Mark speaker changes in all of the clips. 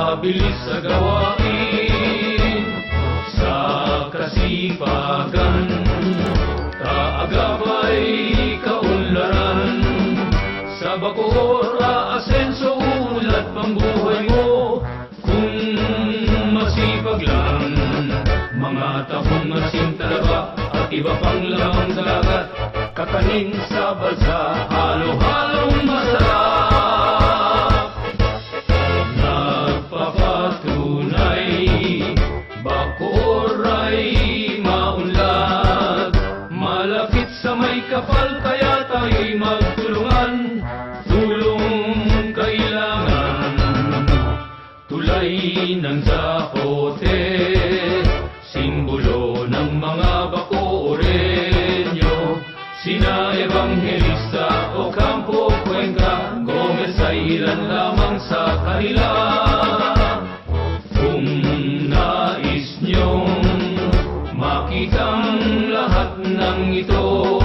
Speaker 1: mabilis sa gawain, sa kasipagan, kaagapay kaunlaran, sa bakor aasenso ulat pambuhay mo, kung masipag lang, mga tahong asin talaga at iba pang lamang dagat, kakanin sa balsa, halo-halong masarap. Nagpapatunay, bakor ay maunlad, malapit sa may kapal, kaya tayo'y magtulungan, tulong kailangan. Tulay ng zapote, simbolo ng mga Bacoreño, sina Evangelista Ocampo Cuenca, Gomez ay ilan lamang sa kanila. Kung nais niyong makitang lahat ng ito,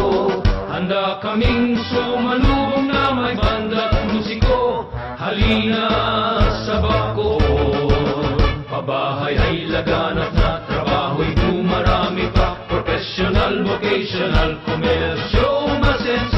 Speaker 1: handa kaming sumalubong na may banda't musiko, halina sa Bacoor. Pabahay ay laganap na, trabaho'y dumarami pa, professional, vocational, komersyo, masenso.